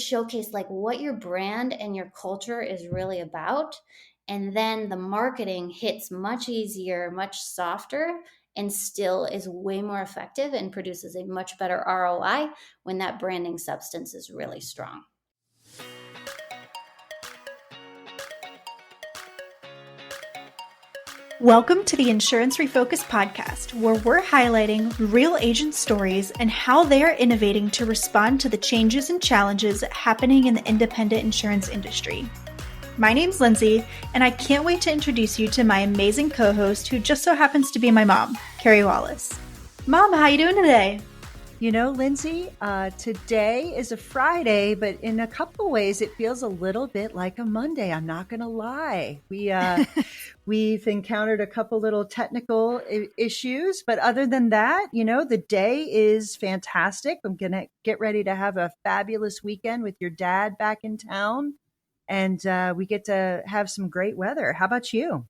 showcase like what your brand and your culture is really about. And then the marketing hits much easier, much softer, and still is way more effective and produces a much better ROI when that branding substance is really strong. Welcome to the Insurance Refocused podcast, where we're highlighting real agent stories and how they are innovating to respond to the changes and challenges happening in the independent insurance industry. My name's Lindsay, and I can't wait to introduce you to my amazing co-host, who just so happens to be my mom, Carey Wallace. Mom, how you doing today? You know, Lindsay, today is a Friday, but in a couple of ways, it feels a little bit like a Monday. I'm not going to lie. We've encountered a couple little technical issues, but other than that, you know, the day is fantastic. I'm going to get ready to have a fabulous weekend with your dad back in town, and we get to have some great weather. How about you?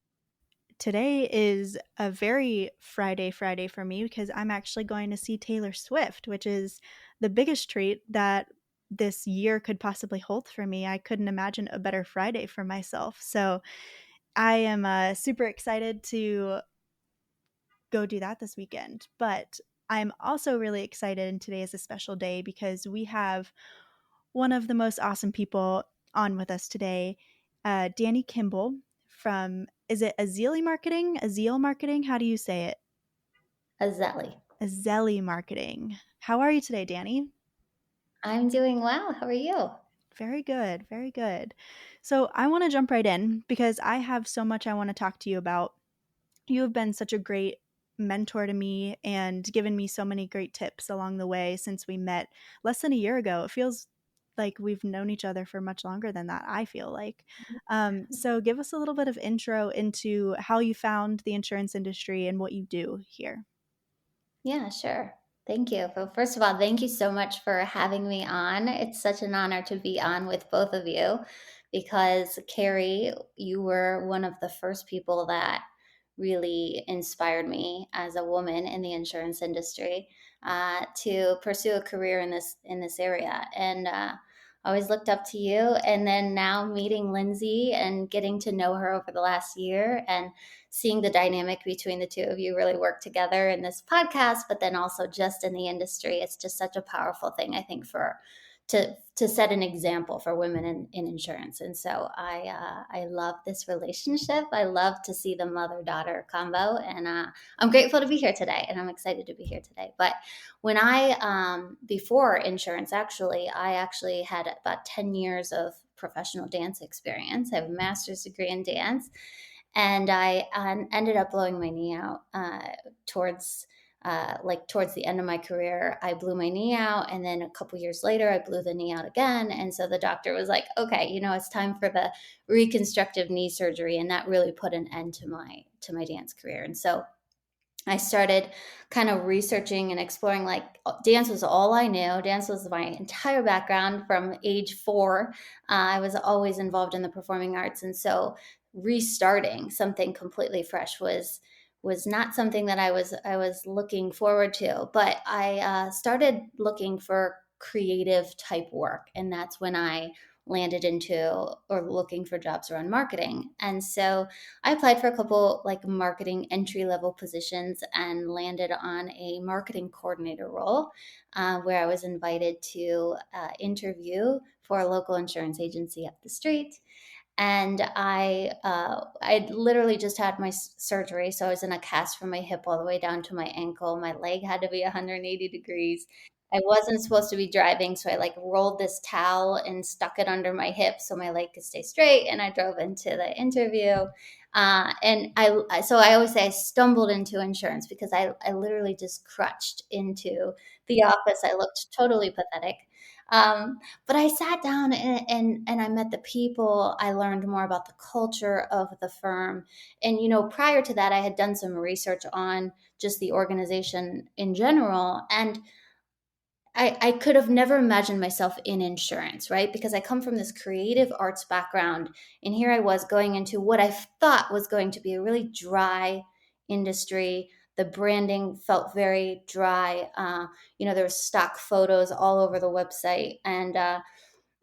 Today is a very Friday for me because I'm actually going to see Taylor Swift, which is the biggest treat that this year could possibly hold for me. I couldn't imagine a better Friday for myself. So I am super excited to go do that this weekend. But I'm also really excited, and today is a special day because we have one of the most awesome people on with us today, Dani Kimble from, is it Azelie Marketing? Azelie Marketing? How do you say it? Azelie Marketing. How are you today, Dani? I'm doing well. How are you? Very good. Very good. So I want to jump right in because I have so much I want to talk to you about. You have been such a great mentor to me and given me so many great tips along the way since we met less than a year ago. It feels like we've known each other for much longer than that, I feel like. So give us a little bit of intro into how you found the insurance industry and what you do here. Yeah, sure. Thank you. Well, first of all, thank you so much for having me on. It's such an honor to be on with both of you because, Carey, you were one of the first people that really inspired me as a woman in the insurance industry to pursue a career in this area. And I always looked up to you. And then now meeting Lindsay and getting to know her over the last year and seeing the dynamic between the two of you really work together in this podcast, but then also just in the industry. It's just such a powerful thing, I think, to set an example for women in insurance. And so I love this relationship. I love to see the mother-daughter combo, and I'm grateful to be here today, and I'm excited to be here today. But when before insurance, I actually had about 10 years of professional dance experience. I have a master's degree in dance. And I ended up blowing my knee out towards the end of my career. I blew my knee out, and then a couple years later, I blew the knee out again. And so the doctor was like, "Okay, it's time for the reconstructive knee surgery," and that really put an end to my dance career. And so I started kind of researching and exploring, like, dance was all I knew. Dance was my entire background from age 4. I was always involved in the performing arts. And so restarting something completely fresh was not something that I was looking forward to. But I started looking for creative type work. And that's when I landed into or looking for jobs around marketing. And so I applied for a couple like marketing entry level positions and landed on a marketing coordinator role where I was invited to interview for a local insurance agency up the street. And I literally just had my surgery. So I was in a cast from my hip all the way down to my ankle. My leg had to be 180 degrees. I wasn't supposed to be driving, so I like rolled this towel and stuck it under my hip so my leg could stay straight. And I drove into the interview. So I always say I stumbled into insurance because I literally just crutched into the office. I looked totally pathetic. But I sat down and I met the people. I learned more about the culture of the firm. And, prior to that, I had done some research on just the organization in general. And I could have never imagined myself in insurance, right? Because I come from this creative arts background. And here I was going into what I thought was going to be a really dry industry. The branding felt very dry. There were stock photos all over the website. And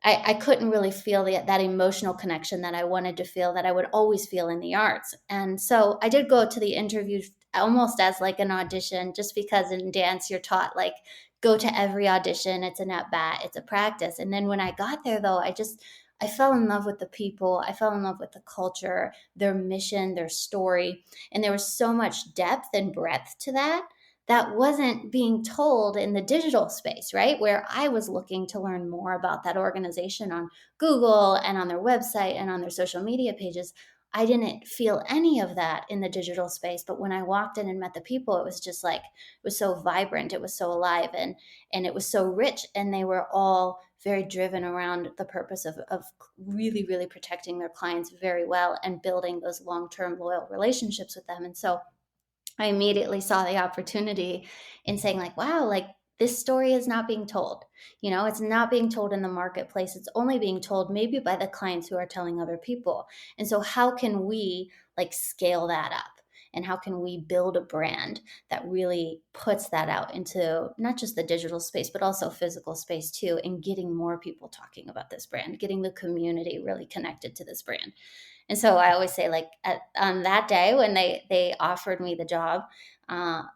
I couldn't really feel that emotional connection that I wanted to feel, that I would always feel in the arts. And so I did go to the interview almost as like an audition, just because in dance you're taught like go to every audition, it's an at bat, it's a practice. And then when I got there though, I fell in love with the people. I fell in love with the culture, their mission, their story. And there was so much depth and breadth to that wasn't being told in the digital space, right? Where I was looking to learn more about that organization on Google and on their website and on their social media pages. I didn't feel any of that in the digital space. But when I walked in and met the people, it was just like, it was so vibrant, it was so alive, and it was so rich. And they were all very driven around the purpose of really, really protecting their clients very well and building those long-term loyal relationships with them. And so I immediately saw the opportunity in saying like, wow, like this story is not being told. It's not being told in the marketplace. It's only being told maybe by the clients who are telling other people. And so how can we like scale that up? And how can we build a brand that really puts that out into not just the digital space, but also physical space too, and getting more people talking about this brand, getting the community really connected to this brand. And so I always say, like, on that day when they offered me the job,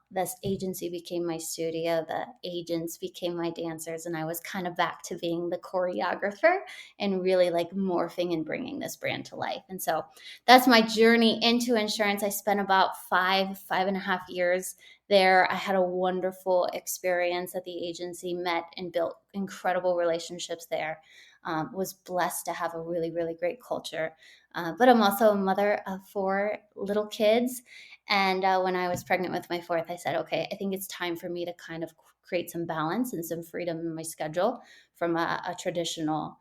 this agency became my studio. The agents became my dancers, and I was kind of back to being the choreographer and really like morphing and bringing this brand to life. And so that's my journey into insurance. I spent about 5.5 years there. I had a wonderful experience at the agency, met and built incredible relationships there. Was blessed to have a really, really great culture. But I'm also a mother of 4 little kids. And when I was pregnant with my fourth, I said, okay, I think it's time for me to kind of create some balance and some freedom in my schedule from a traditional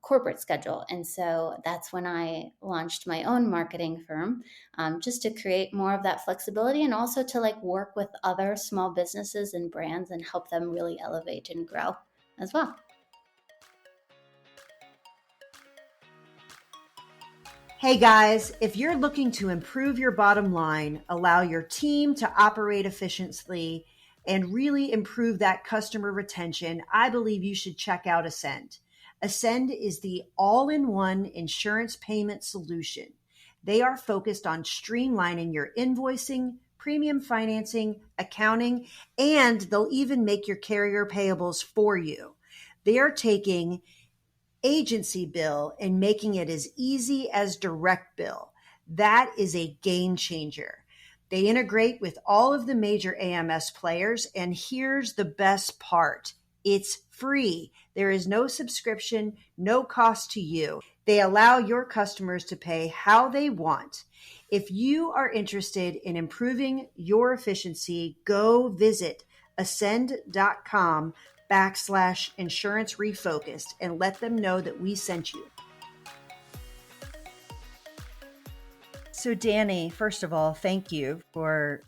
corporate schedule. And so that's when I launched my own marketing firm, just to create more of that flexibility and also to like work with other small businesses and brands and help them really elevate and grow as well. Hey guys, if you're looking to improve your bottom line, allow your team to operate efficiently, and really improve that customer retention, I believe you should check out Ascend. Ascend is the all-in-one insurance payment solution. They are focused on streamlining your invoicing, premium financing, accounting, and they'll even make your carrier payables for you. They are taking agency bill and making it as easy as direct bill. That is a game changer. They integrate with all of the major AMS players, and here's the best part. It's free. There is no subscription, no cost to you. They allow your customers to pay how they want. If you are interested in improving your efficiency, go visit ascend.com/insurance refocused and let them know that we sent you. So Dani, first of all, thank you for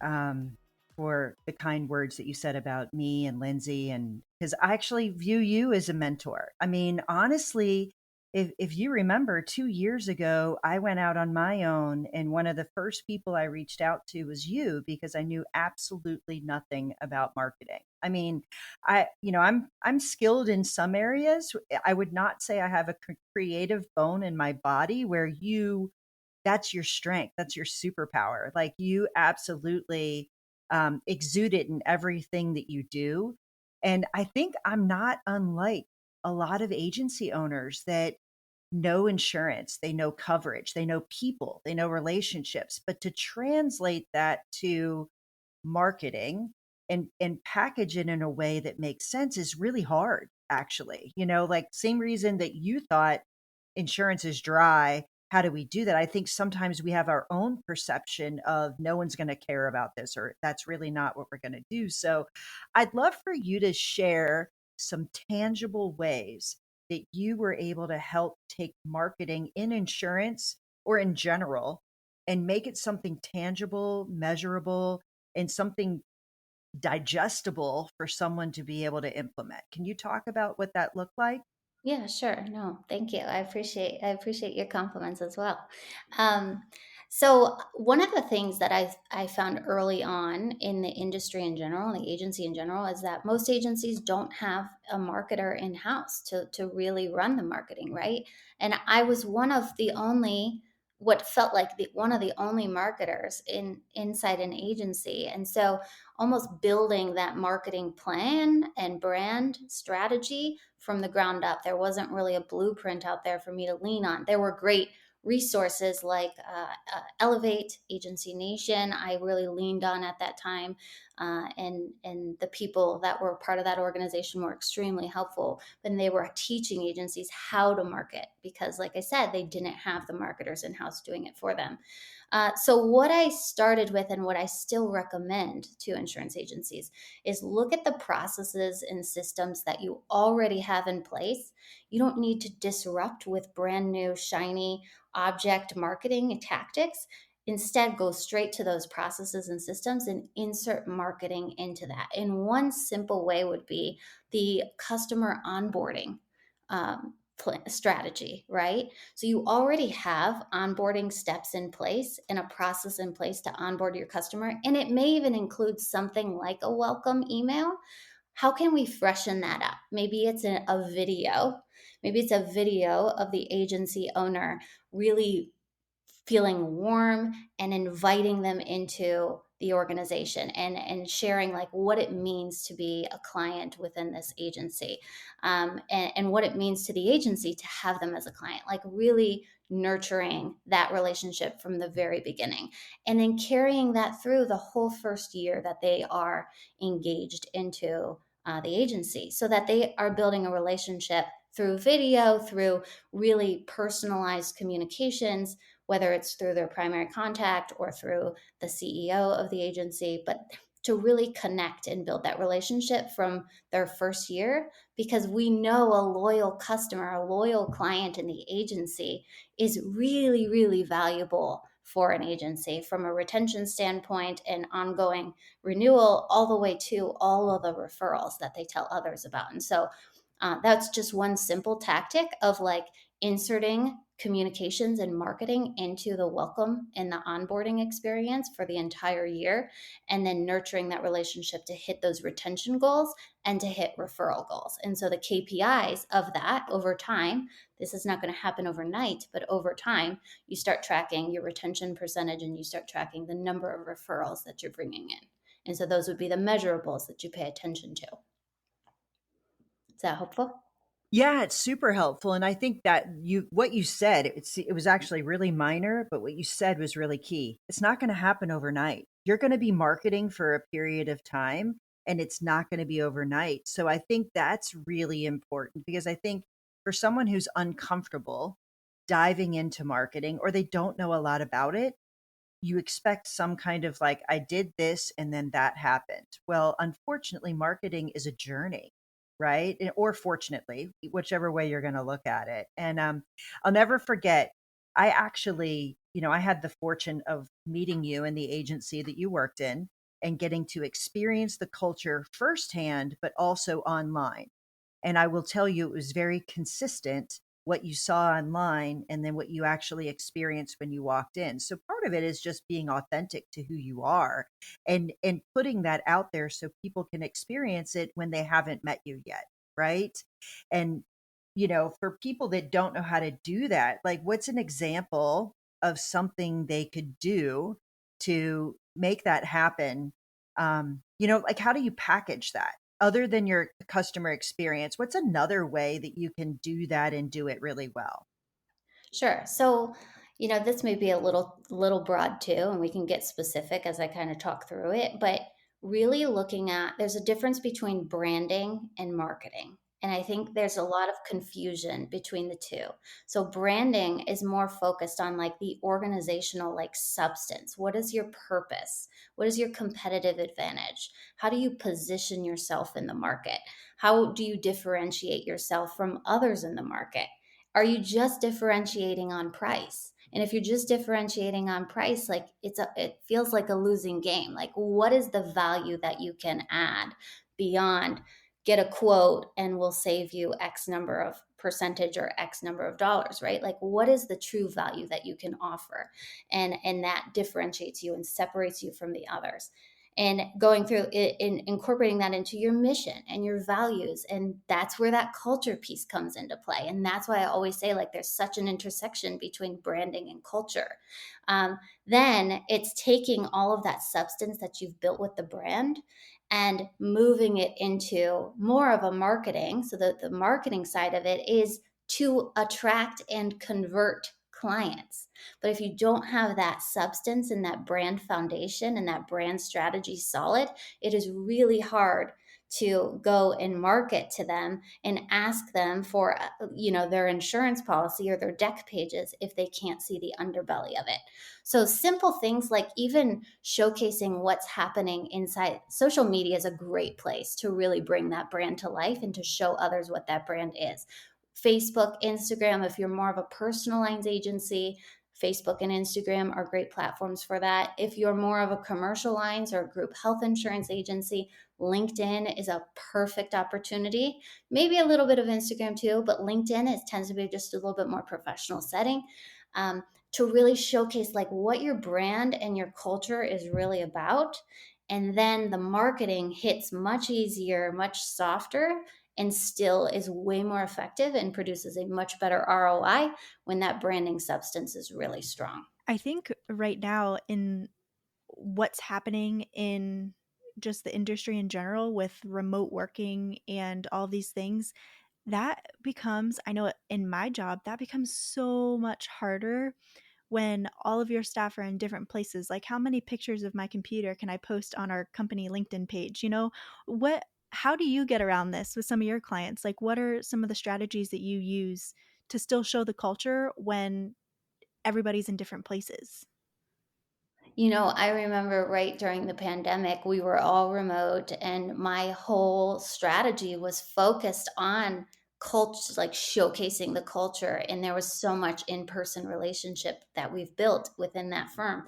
the kind words that you said about me and Lindsay, and because I actually view you as a mentor. I mean, honestly, if you remember 2 years ago, I went out on my own, and one of the first people I reached out to was you because I knew absolutely nothing about marketing. I mean, I'm skilled in some areas. I would not say I have a creative bone in my body where that's your strength. That's your superpower. Like you absolutely exude it in everything that you do. And I think I'm not unlike a lot of agency owners that know insurance, they know coverage, they know people, they know relationships, but to translate that to marketing and package it in a way that makes sense is really hard, actually. Like same reason that you thought insurance is dry. How do we do that? I think sometimes we have our own perception of no one's going to care about this, or that's really not what we're going to do. So I'd love for you to share some tangible ways that you were able to help take marketing in insurance or in general and make it something tangible, measurable, and something digestible for someone to be able to implement. Can you talk about what that looked like? Yeah, sure. No, thank you. I appreciate your compliments as well. Um, So one of the things that I found early on in the industry in general, the agency in general, is that most agencies don't have a marketer in house to really run the marketing, right? And I was one of the only, what felt like one of the only marketers in inside an agency, and so almost building that marketing plan and brand strategy from the ground up. There wasn't really a blueprint out there for me to lean on. There were great resources like Elevate, Agency Nation. I really leaned on at that time, and the people that were part of that organization were extremely helpful. And they were teaching agencies how to market because, like I said, they didn't have the marketers in house doing it for them. So, what I started with and what I still recommend to insurance agencies is look at the processes and systems that you already have in place. You don't need to disrupt with brand new, shiny object marketing tactics. Instead, go straight to those processes and systems and insert marketing into that. And one simple way would be the customer onboarding strategy, right? So you already have onboarding steps in place and a process in place to onboard your customer. And it may even include something like a welcome email. How can we freshen that up? Maybe it's a video. Maybe it's a video of the agency owner really feeling warm and inviting them into the organization and sharing like what it means to be a client within this agency, and what it means to the agency to have them as a client, like really nurturing that relationship from the very beginning and then carrying that through the whole first year that they are engaged into the agency so that they are building a relationship through video, through really personalized communications, whether it's through their primary contact or through the CEO of the agency, but to really connect and build that relationship from their first year, because we know a loyal customer, a loyal client in the agency is really, really valuable for an agency from a retention standpoint and ongoing renewal, all the way to all of the referrals that they tell others about. And so that's just one simple tactic of like inserting communications and marketing into the welcome and the onboarding experience for the entire year, and then nurturing that relationship to hit those retention goals and to hit referral goals. And so the KPIs of that over time, this is not going to happen overnight, but over time, you start tracking your retention percentage and you start tracking the number of referrals that you're bringing in. And so those would be the measurables that you pay attention to. Is that helpful? Yeah, it's super helpful, and I think that what you said, it was actually really minor, but what you said was really key. It's not gonna happen overnight. You're gonna be marketing for a period of time, and it's not gonna be overnight. So I think that's really important because I think for someone who's uncomfortable diving into marketing or they don't know a lot about it, you expect some kind of like, I did this and then that happened. Well, unfortunately, marketing is a journey, right? Or fortunately, whichever way you're going to look at it. And I'll never forget, I actually, I had the fortune of meeting you in the agency that you worked in and getting to experience the culture firsthand, but also online. And I will tell you, it was very consistent what you saw online and then what you actually experienced when you walked in. So part of it is just being authentic to who you are and putting that out there so people can experience it when they haven't met you yet, right? And for people that don't know how to do that, like what's an example of something they could do to make that happen? Like how do you package that? Other than your customer experience, what's another way that you can do that and do it really well? Sure. So, this may be a little broad too, and we can get specific as I kind of talk through it, but really looking at there's a difference between branding and marketing. And I think there's a lot of confusion between the two. So branding is more focused on like the organizational like substance. What is your purpose? What is your competitive advantage? How do you position yourself in the market? How do you differentiate yourself from others in the market? Are you just differentiating on price? And if you're just differentiating on price, like it feels like a losing game. Like what is the value that you can add beyond get a quote and we'll save you X number of percentage or X number of dollars, right? Like, what is the true value that you can offer? And that differentiates you and separates you from the others. And going through it and incorporating that into your mission and your values. And that's where that culture piece comes into play. And that's why I always say, like, there's such an intersection between branding and culture. Then it's taking all of that substance that you've built with the brand and moving it into more of a marketing. So that the marketing side of it is to attract and convert clients. But if you don't have that substance and that brand foundation and that brand strategy solid, it is really hard to go and market to them and ask them for their insurance policy or their deck pages if they can't see the underbelly of it. So simple things like even showcasing what's happening inside social media is a great place to really bring that brand to life and to show others what that brand is. Facebook, Instagram, if you're more of a personal lines agency, Facebook and Instagram are great platforms for that. If you're more of a commercial lines or group health insurance agency, LinkedIn is a perfect opportunity. Maybe a little bit of Instagram too, but LinkedIn tends to be just a little bit more professional setting. To really showcase like what your brand and your culture is really about. And then the marketing hits much easier, much softer, and still is way more effective and produces a much better ROI when that branding substance is really strong. I think right now, in what's happening in just the industry in general with remote working and all these things, that becomes, I know in my job, that becomes so much harder when all of your staff are in different places. Like, how many pictures of my computer can I post on our company LinkedIn page? How do you get around this with some of your clients? Like, what are some of the strategies that you use to still show the culture when everybody's in different places? I remember right during the pandemic, we were all remote, and my whole strategy was focused on culture, like showcasing the culture. And there was so much in person relationship that we've built within that firm.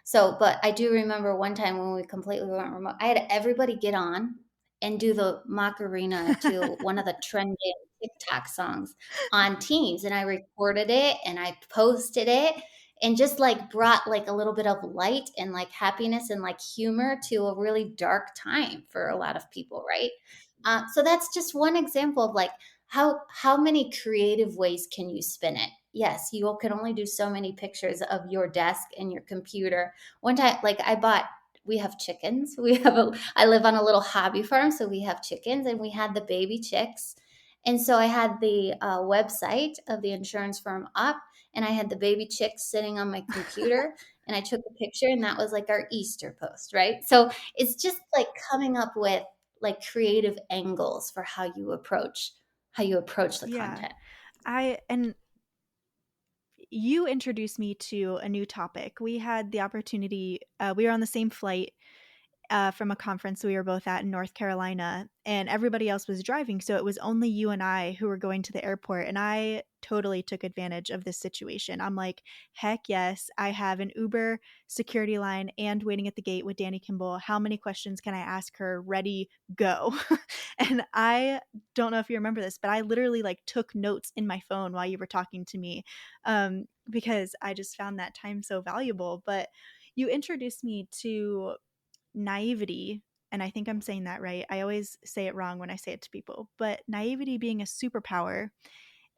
So, but I do remember one time when we completely went remote, I had everybody get on and do the Macarena to one of the trending TikTok songs on Teams. And I recorded it and I posted it and just like brought like a little bit of light and like happiness and like humor to a really dark time for a lot of people, right? So that's just one example of like how many creative ways can you spin it? Yes, you can only do so many pictures of your desk and your computer. One time, like we have chickens. I live on a little hobby farm, so we have chickens, and we had the baby chicks. And so I had the website of the insurance firm up, and I had the baby chicks sitting on my computer, and I took a picture, and that was like our Easter post, right? So it's just like coming up with like creative angles for how you approach the Yeah. content. And you introduced me to a new topic. We had the opportunity, we were on the same flight from a conference we were both at in North Carolina, and everybody else was driving. So it was only you and I who were going to the airport. And I totally took advantage of this situation. I'm like, heck yes, I have an Uber security line and waiting at the gate with Dani Kimble. How many questions can I ask her? Ready, go. And I don't know if you remember this, but I literally like took notes in my phone while you were talking to me, because I just found that time so valuable. But you introduced me to naivety, and I think I'm saying that right. I always say it wrong when I say it to people, but naivety being a superpower.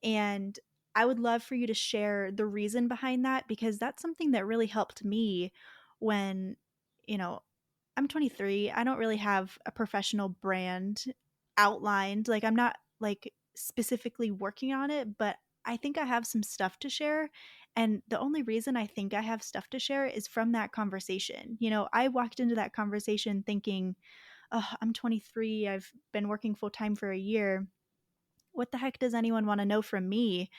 And I would love for you to share the reason behind that, because that's something that really helped me when, you know, I'm 23. I don't really have a professional brand outlined. Like, I'm not like specifically working on it, but I think I have some stuff to share. And the only reason I think I have stuff to share is from that conversation. I walked into that conversation thinking, oh, I'm 23. I've been working full time for a year. What the heck does anyone want to know from me?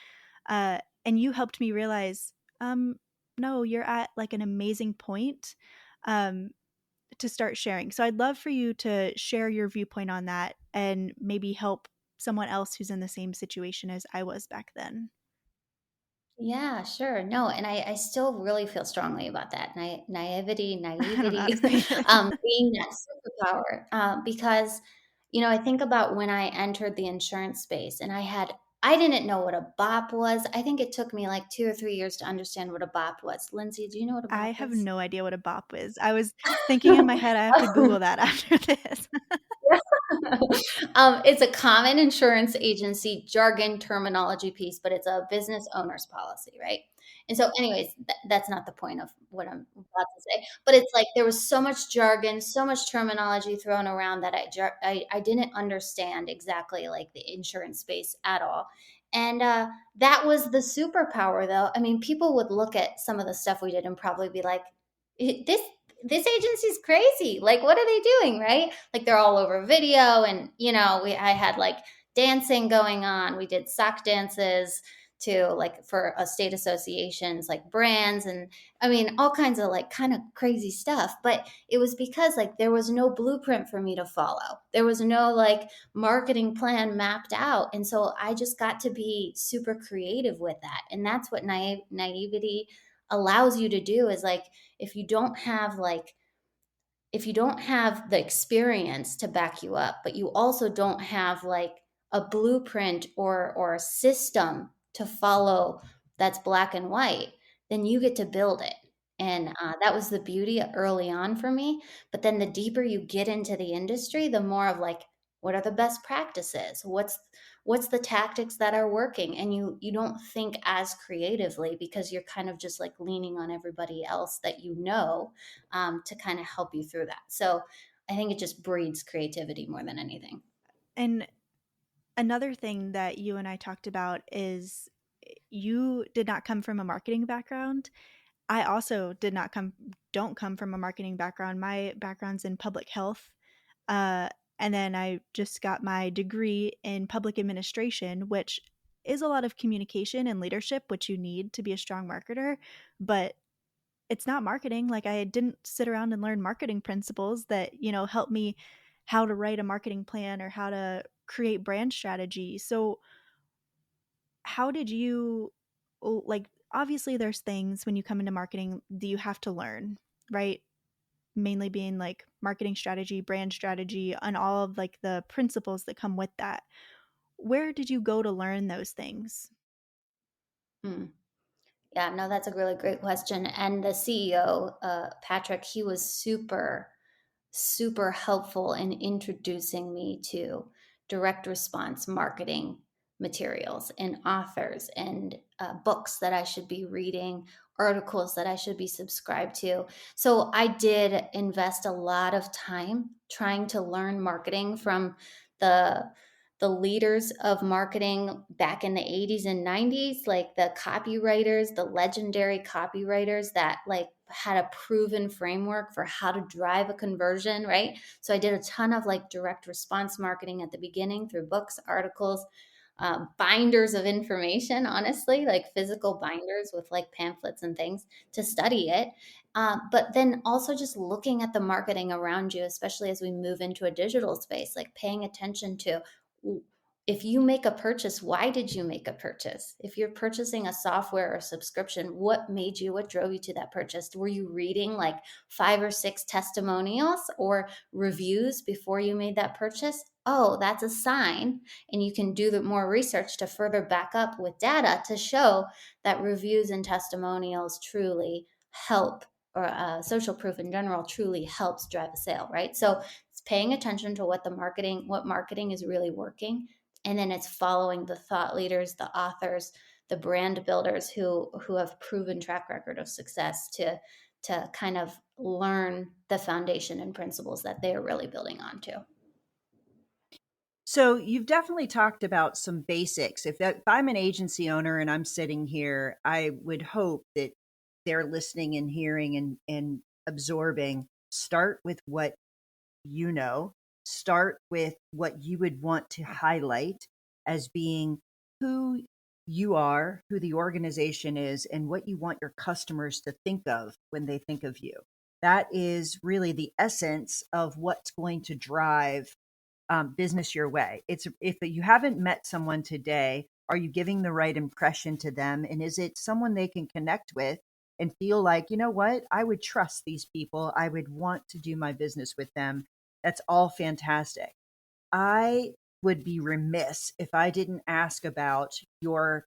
And you helped me realize, no, you're at like an amazing point. Um, to start sharing. So I'd love for you to share your viewpoint on that and maybe help someone else who's in the same situation as I was back then. Yeah, sure. No, and I still really feel strongly about that naivety, I don't know how to naivety, say it. being that superpower, because I think about when I entered the insurance space and I didn't know what a BOP was. I think it took me like 2 or 3 years to understand what a BOP was. Lindsay, do you know what a I BOP have is? no idea what a bop is. I was thinking in my head, I have to Google that after this. It's a common insurance agency jargon terminology piece, but it's a business owner's policy, right? And so, anyways, that's not the point of what I'm about to say. But it's like there was so much jargon, so much terminology thrown around that I didn't understand exactly like the insurance space at all. And that was the superpower, though. I mean, people would look at some of the stuff we did and probably be like, this agency's crazy. Like, what are they doing, right? Like they're all over video, and I had like dancing going on. We did sock dances to like for a state associations, like brands, and I mean all kinds of like kind of crazy stuff. But it was because like there was no blueprint for me to follow. There was no like marketing plan mapped out, and so I just got to be super creative with that. And that's what naivety allows you to do, is like if you don't have like if you don't have the experience to back you up, but you also don't have like a blueprint or a system to follow that's black and white, then you get to build it. And that was the beauty early on for me. But then the deeper you get into the industry, the more of like, what are the best practices? What's the tactics that are working? And you don't think as creatively because you're kind of just like leaning on everybody else that to kind of help you through that. So I think it just breeds creativity more than anything. And another thing that you and I talked about is you did not come from a marketing background. I also don't come from a marketing background. My background's in public health. Uh, and then I just got my degree in public administration, which is a lot of communication and leadership, which you need to be a strong marketer. But it's not marketing. Like I didn't sit around and learn marketing principles that, help me how to write a marketing plan or how to create brand strategy. So how did you like obviously there's things when you come into marketing that you have to learn, right? Mainly being like marketing strategy, brand strategy, and all of like the principles that come with that. Where did you go to learn those things? Hmm. Yeah, no, that's a really great question. And the CEO, Patrick, he was super helpful in introducing me to direct response marketing materials and authors and books that I should be reading, articles that I should be subscribed to. So I did invest a lot of time trying to learn marketing from the the leaders of marketing back in the 80s and 90s, like the copywriters, the legendary copywriters that like had a proven framework for how to drive a conversion, right? So I did a ton of like direct response marketing at the beginning through books, articles, binders of information, honestly, like physical binders with like pamphlets and things to study it. But then also just looking at the marketing around you, especially as we move into a digital space, like paying attention to if you make a purchase, why did you make a purchase? If you're purchasing a software or subscription, what drove you to that purchase? Were you reading like 5 or 6 testimonials or reviews before you made that purchase? Oh, that's a sign. And you can do the more research to further back up with data to show that reviews and testimonials truly help, or social proof in general truly helps drive a sale, right? So it's paying attention to what marketing is really working, and then it's following the thought leaders, the authors, the brand builders who have proven track record of success to kind of learn the foundation and principles that they are really building onto. So you've definitely talked about some basics. If I'm an agency owner and I'm sitting here, I would hope that they're listening and hearing and absorbing. Start with what you know. Start with what you would want to highlight as being who you are, who the organization is, and what you want your customers to think of when they think of you. That is really the essence of what's going to drive business your way. It's if you haven't met someone today, are you giving the right impression to them? And is it someone they can connect with and feel like, you know what, I would trust these people. I would want to do my business with them. That's all fantastic. I would be remiss if I didn't ask about your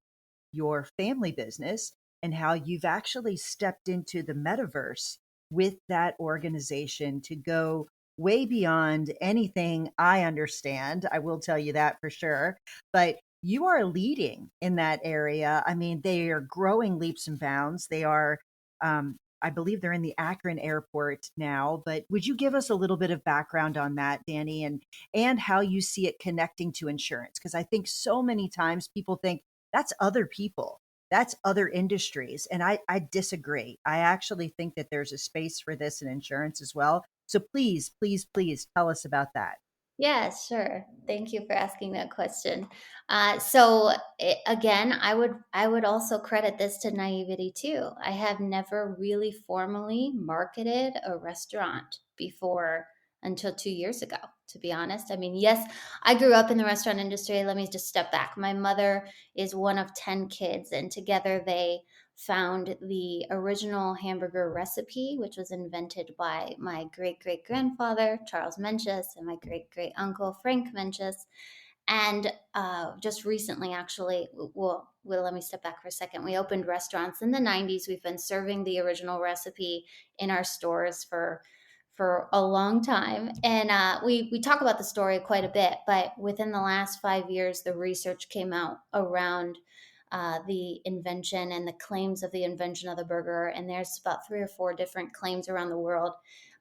family business and how you've actually stepped into the metaverse with that organization to go way beyond anything I understand. I will tell you that for sure. But you are leading in that area. I mean, they are growing leaps and bounds. They are, I believe they're in the Akron airport now. But would you give us a little bit of background on that, Dani, and how you see it connecting to insurance? Because I think so many times people think that's other people, that's other industries. And I disagree. I actually think that there's a space for this in insurance as well. So please, please, please tell us about that. Yeah, sure. Thank you for asking that question. Again, I would also credit this to naivety too. I have never really formally marketed a restaurant before until 2 years ago, to be honest. I mean, yes, I grew up in the restaurant industry. Let me just step back. My mother is one of 10 kids, and together they found the original hamburger recipe, which was invented by my great great grandfather, Charles Menches, and my great great uncle, Frank Menches. And just recently, actually, let me step back for a second. We opened restaurants in the 90s. We've been serving the original recipe in our stores for a long time, and we talk about the story quite a bit. But within the last 5 years, the research came out around the invention and the claims of the invention of the burger. And there's about 3 or 4 different claims around the world.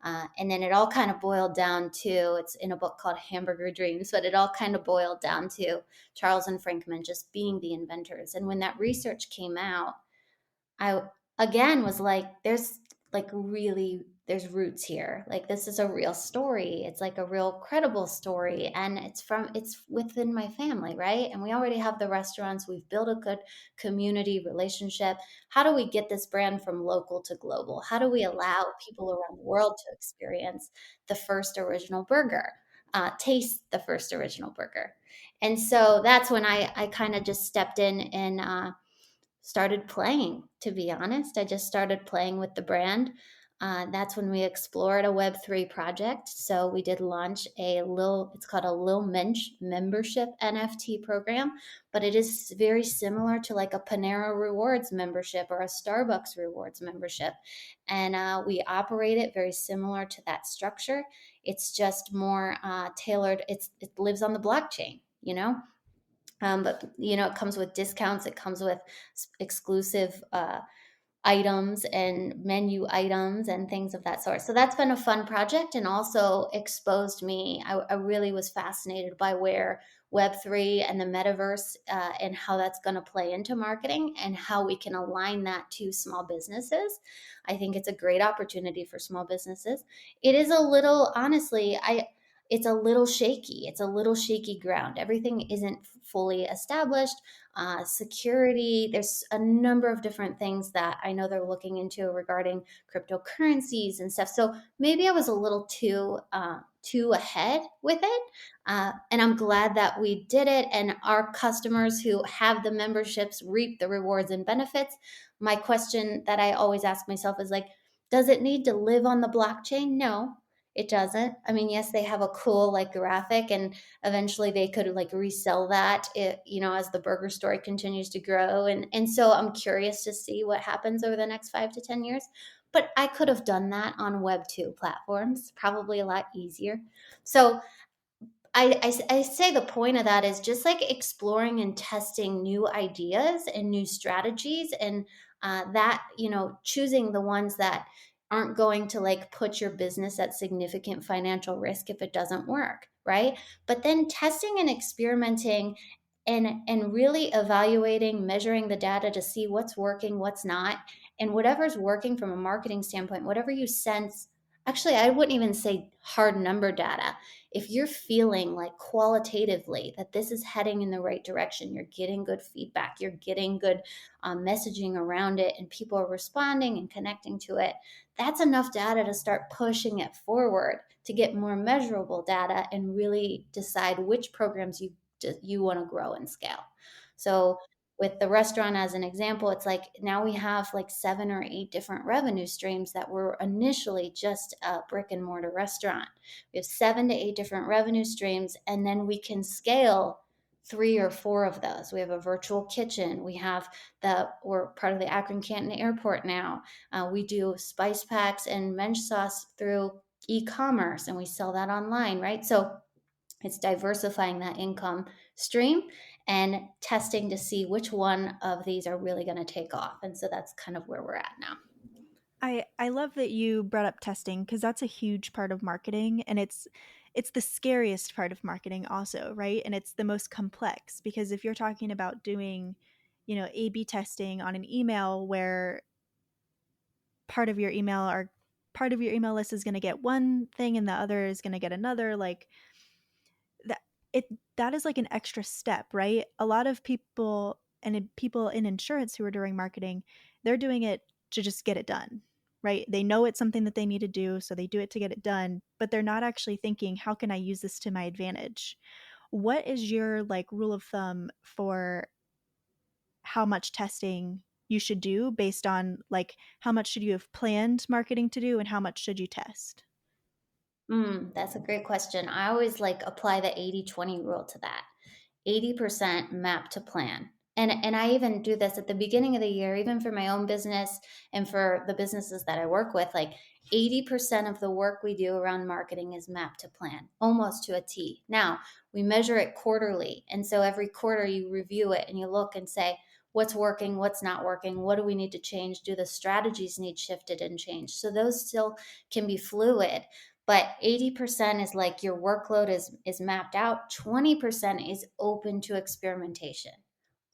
And then it all kind of boiled down to, it's in a book called Hamburger Dreams, but it all kind of boiled down to Charles and Frank Menches being the inventors. And when that research came out, I again was like, there's roots here. Like, this is a real story. It's like a real credible story. And it's within my family, right? And we already have the restaurants. We've built a good community relationship. How do we get this brand from local to global? How do we allow people around the world to experience the first original burger? Taste the first original burger. And so that's when I kind of just stepped in and started playing, to be honest. I just started playing with the brand. That's when we explored a Web3 project. So we did launch it's called a Lil Mensch membership NFT program, but it is very similar to like a Panera Rewards membership or a Starbucks Rewards membership. And we operate it very similar to that structure. It's just more tailored. It lives on the blockchain, you know? But it comes with discounts. It comes with exclusive items and menu items and things of that sort. So that's been a fun project, and also exposed me. I really was fascinated by where Web3 and the metaverse and how that's going to play into marketing and how we can align that to small businesses. I think it's a great opportunity for small businesses. It is a little, honestly, it's a little shaky. It's a little shaky ground. Everything isn't fully established. Security, there's a number of different things that I know they're looking into regarding cryptocurrencies and stuff. So maybe I was a little too ahead with it. And I'm glad that we did it. And our customers who have the memberships reap the rewards and benefits. My question that I always ask myself is like, does it need to live on the blockchain? No, it doesn't. I mean, yes, they have a cool like graphic, and eventually they could like resell that, as the burger story continues to grow. And so I'm curious to see what happens over the next 5 to 10 years. But I could have done that on Web2 platforms, probably a lot easier. So I say the point of that is just like exploring and testing new ideas and new strategies, and choosing the ones that aren't going to like put your business at significant financial risk if it doesn't work, right? But then testing and experimenting and really evaluating, measuring the data to see what's working, what's not, and whatever's working from a marketing standpoint, whatever you sense. Actually, I wouldn't even say hard number data. If you're feeling like qualitatively that this is heading in the right direction, you're getting good feedback, you're getting good messaging around it, and people are responding and connecting to it, that's enough data to start pushing it forward to get more measurable data and really decide which programs you want to grow and scale. So with the restaurant as an example, it's like now we have like 7 or 8 different revenue streams that were initially just a brick and mortar restaurant. We have 7 to 8 different revenue streams, and then we can scale 3 or 4 of those. We have a virtual kitchen. We're part of the Akron Canton Airport now. We do spice packs and mensch sauce through e-commerce, and we sell that online, right? So it's diversifying that income stream and testing to see which one of these are really going to take off. And so that's kind of where we're at now. I love that you brought up testing because that's a huge part of marketing, and it's the scariest part of marketing also, right? And it's the most complex because if you're talking about doing, A/B testing on an email where part of your email or part of your email list is going to get one thing and the other is going to get another, like that it that is like an extra step, right? A lot of people in insurance who are doing marketing, they're doing it to just get it done, right? They know it's something that they need to do, so they do it to get it done, but they're not actually thinking, how can I use this to my advantage? What is your like rule of thumb for how much testing you should do based on like how much should you have planned marketing to do and how much should you test? That's a great question. I always like apply the 80/20 rule to that. 80% map to plan. And I even do this at the beginning of the year, even for my own business and for the businesses that I work with, like 80% of the work we do around marketing is mapped to plan, almost to a T. Now, we measure it quarterly. And so every quarter you review it and you look and say, what's working, what's not working, what do we need to change? Do the strategies need shifted and changed? So those still can be fluid, but 80% is like your workload is mapped out. 20% is open to experimentation,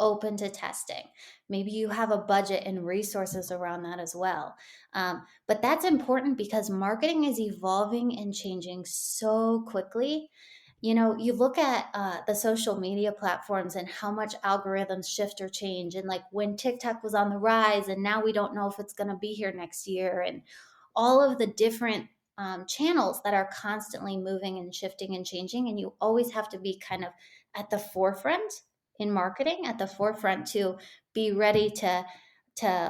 open to testing. Maybe you have a budget and resources around that as well. But that's important because marketing is evolving and changing so quickly. You look at the social media platforms and how much algorithms shift or change, and like when TikTok was on the rise and now we don't know if it's going to be here next year, and all of the different channels that are constantly moving and shifting and changing. And you always have to be kind of at the forefront in marketing, at the forefront to be ready to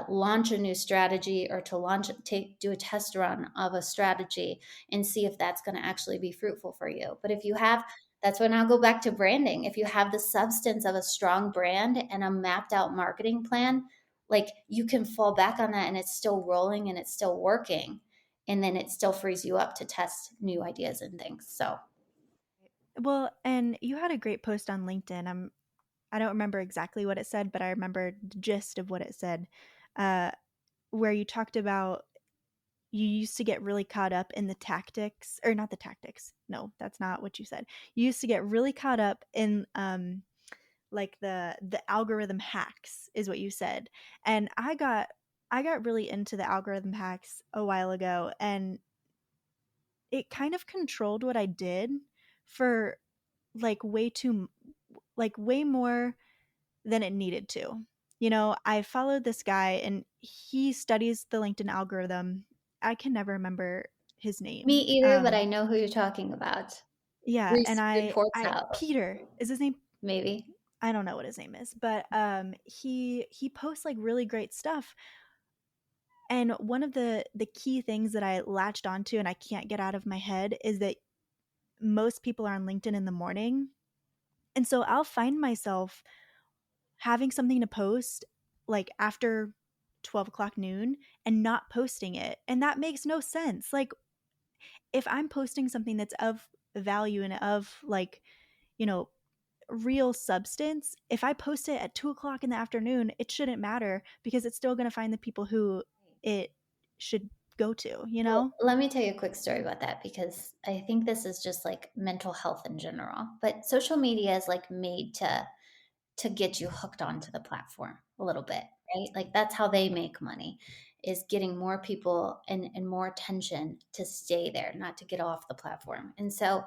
launch a new strategy or to do a test run of a strategy and see if that's going to actually be fruitful for you. But if you have, that's when I'll go back to branding. If you have the substance of a strong brand and a mapped out marketing plan, like you can fall back on that and it's still rolling and it's still working. And then it still frees you up to test new ideas and things. So Well, and you had a great post on LinkedIn. I don't remember exactly what it said, but I remember the gist of what it said, uh, where you talked about you used to get really caught up in the tactics, or not the tactics. No, that's not what you said. You used to get really caught up in like the algorithm hacks, is what you said. And I got really into the algorithm hacks a while ago, and it kind of controlled what I did for like way more than it needed to. I followed this guy and he studies the LinkedIn algorithm. I can never remember his me name. either, but I know who you're talking about. Yeah, and Reese I reports I out, Peter is his name. maybe. I don't know what his name is, but he posts like really great stuff. And one of the key things that I latched onto and I can't get out of my head is that most people are on LinkedIn in the morning. And so I'll find myself having something to post like after 12 o'clock noon and not posting it. And that makes no sense. Like, if I'm posting something that's of value and of like, you know, real substance, if I post it at 2 o'clock in the afternoon, it shouldn't matter because it's still going to find the people who it should go to, you Well, know? let me tell you a quick story about that because I think this is just like mental health in general. But social media is like made to get you hooked onto the platform a little bit, right? Like that's how they make money, is getting more people and more attention to stay there, not to get off the platform. And so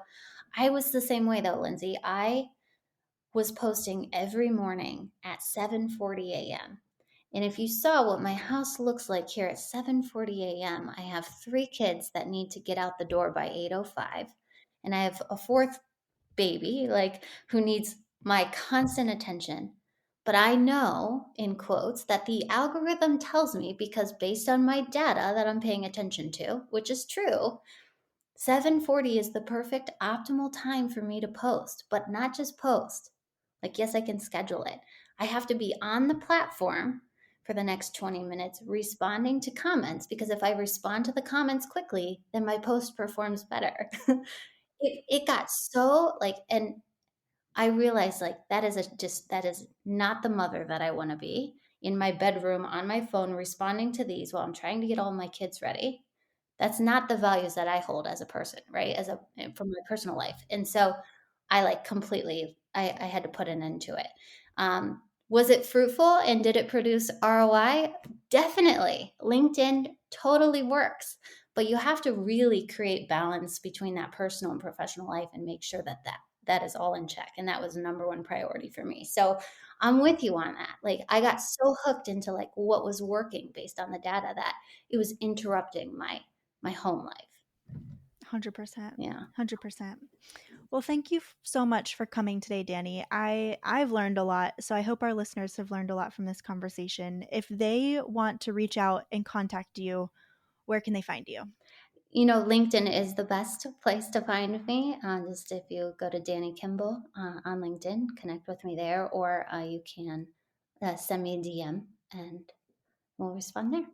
I was the same way though, Lindsay. I was posting every morning at 7:40 a.m. And if you saw what my house looks like here at 7:40 a.m., I have 3 kids that need to get out the door by 8:05, and I have a fourth baby like who needs my constant attention. But I know, in quotes, that the algorithm tells me, because based on my data that I'm paying attention to, which is true, 7:40 is the perfect optimal time for me to post, but not just post. Like, yes, I can schedule it. I have to be on the platform for the next 20 minutes responding to comments, because if I respond to the comments quickly, then my post performs better. It got so like, and I realized like that is not the mother that I want to be, in my bedroom on my phone responding to these while I'm trying to get all my kids ready. That's not the values that I hold as a person, right? From my personal life. And so I like completely I had to put an end to it. Was it fruitful and did it produce ROI? Definitely. LinkedIn totally works, but you have to really create balance between that personal and professional life and make sure that is all in check. And that was the number one priority for me. So I'm with you on that. Like, I got so hooked into like what was working based on the data that it was interrupting my home life. 100%. Yeah. 100%. Well, thank you so much for coming today, Dani. I've learned a lot, so I hope our listeners have learned a lot from this conversation. If they want to reach out and contact you, where can they find you? LinkedIn is the best place to find me. Just if you go to Dani Kimble on LinkedIn, connect with me there, or you can send me a DM and we'll respond there.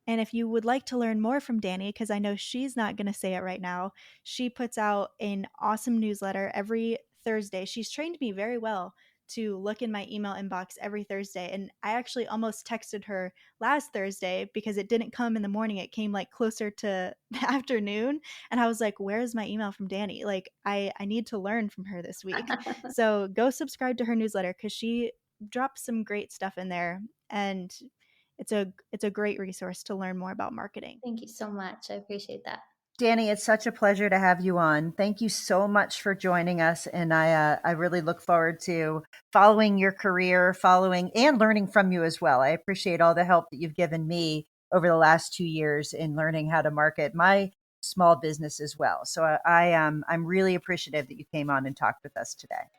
And if you would like to learn more from Dani, because I know she's not going to say it right now, she puts out an awesome newsletter every Thursday. She's trained me very well to look in my email inbox every Thursday. And I actually almost texted her last Thursday because it didn't come in the morning. It came like closer to the afternoon. And I was like, where's my email from Dani? Like, I need to learn from her this week. So go subscribe to her newsletter because she drops some great stuff in there. And it's a great resource to learn more about marketing. Thank you so much. I appreciate that. Dani, it's such a pleasure to have you on. Thank you so much for joining us. And I really look forward to following your career, following and learning from you as well. I appreciate all the help that you've given me over the last 2 years in learning how to market my small business as well. So I'm really appreciative that you came on and talked with us today.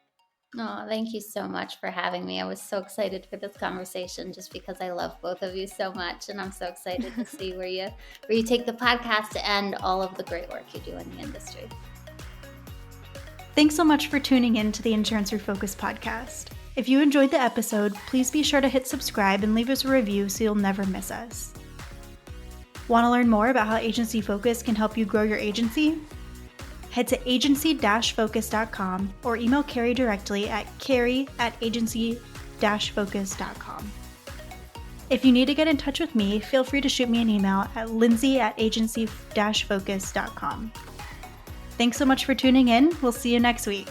Oh, thank you so much for having me. I was so excited for this conversation just because I love both of you so much. And I'm so excited to see where you take the podcast and all of the great work you do in the industry. Thanks so much for tuning in to the Insurance Refocused podcast. If you enjoyed the episode, please be sure to hit subscribe and leave us a review so you'll never miss us. Want to learn more about how Agency Focus can help you grow your agency? Head to agency-focus.com or email Carey directly at carey@agency-focus.com. If you need to get in touch with me, feel free to shoot me an email at lindsay@agency-focus.com. Thanks so much for tuning in. We'll see you next week.